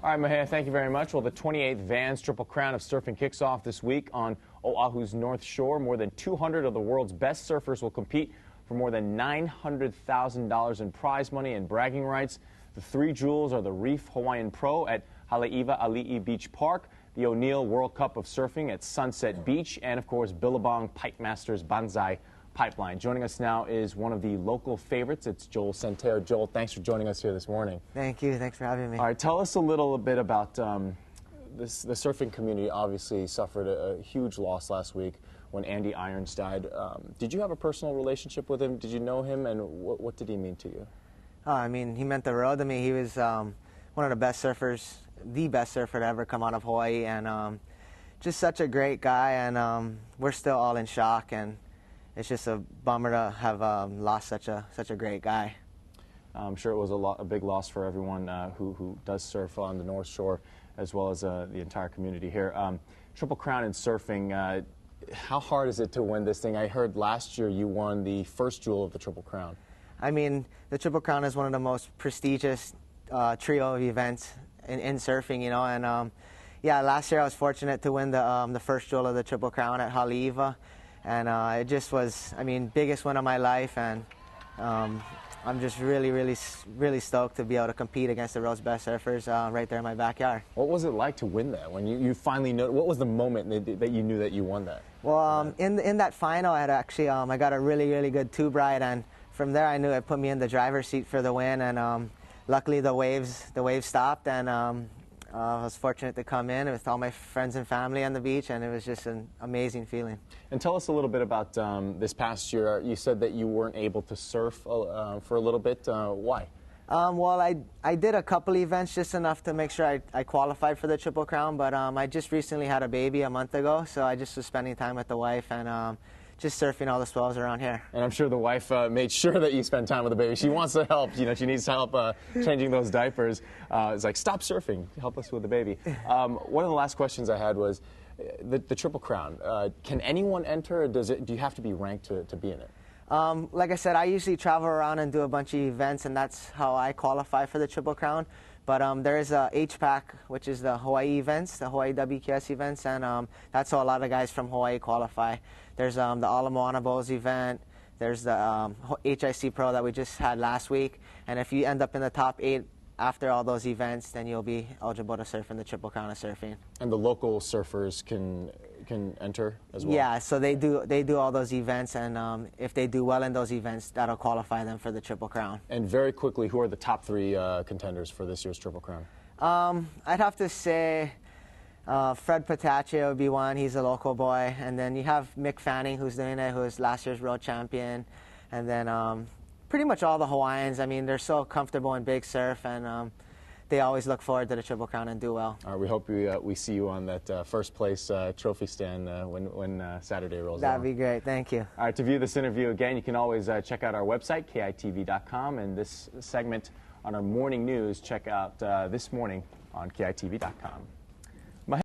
All right, Mahia, thank you very much. Well, the 28th Vans Triple Crown of Surfing kicks off this week on Oahu's North Shore. More than 200 of the world's best surfers will compete for more than $900,000 in prize money and bragging rights. The three jewels are the Reef Hawaiian Pro at Haleiwa Ali'i Beach Park, the O'Neill World Cup of Surfing at Sunset Beach, and, of course, Billabong Pipe Masters Banzai Pipeline. Joining us now is one of the local favorites. It's Joel Centeo. Joel, thanks for joining us here this morning. Thank you. Thanks for having me. All right, tell us a little bit about the surfing community. Obviously suffered a huge loss last week when Andy Irons died. Did you have a personal relationship with him? Did you know him, and what did he mean to you? I mean, he meant the world to me. He was one of the best surfers, the best surfer to ever come out of Hawaii, and just such a great guy, and we're still all in shock, and it's just a bummer to have lost such a great guy. I'm sure it was a big loss for everyone who does surf on the North Shore, as well as the entire community here. Triple Crown in surfing, how hard is it to win this thing? I heard last year you won the first jewel of the Triple Crown. I mean, the Triple Crown is one of the most prestigious trio of events in surfing, you know, and yeah, last year I was fortunate to win the first jewel of the Triple Crown at Haleiwa. And it just was, I mean, biggest win of my life, and I'm just really stoked to be able to compete against the world's best surfers right there in my backyard. What was it like to win that? When you finally know, what was the moment that you knew that you won that? Well, in that final, I had actually I got a really good tube ride, and from there I knew it put me in the driver's seat for the win, and luckily the waves stopped, and I was fortunate to come in with all my friends and family on the beach, and it was just an amazing feeling. And tell us a little bit about this past year. You said that you weren't able to surf for a little bit. Why? Well, I did a couple events, just enough to make sure I qualified for the Triple Crown, but I just recently had a baby a month ago, so I just was spending time with the wife and just surfing all the swells around here. And I'm sure the wife made sure that you spend time with the baby. She wants to help. You know, she needs help changing those diapers. It's like, stop surfing. Help us with the baby. One of the last questions I had was the Triple Crown. Can anyone enter, or do you have to be ranked to be in it? Like I said, I usually travel around and do a bunch of events, and that's how I qualify for the Triple Crown. But there is a HPAC, which is the Hawaii events, the Hawaii WQS events, and that's how a lot of guys from Hawaii qualify. There's the Ala Moana Bowls event. There's the HIC Pro that we just had last week. And if you end up in the top 8 after all those events, then you'll be eligible to surf in the Triple Crown of Surfing. And the local surfers can enter as well? Yeah, so they do all those events, and if they do well in those events, that'll qualify them for the Triple Crown. And very quickly, who are the top 3 contenders for this year's Triple Crown? I'd have to say Fred Patachia would be one. He's a local boy. And then you have Mick Fanning, who's doing it, who was last year's world champion. And then pretty much all the Hawaiians. I mean, they're so comfortable in big surf, and they always look forward to the Triple Crown and do well. All right, we hope we see you on that first place trophy stand when Saturday rolls That'd be great. Thank you. All right, to view this interview again, you can always check out our website, KITV.com, and this segment on our morning news, check out This Morning on KITV.com.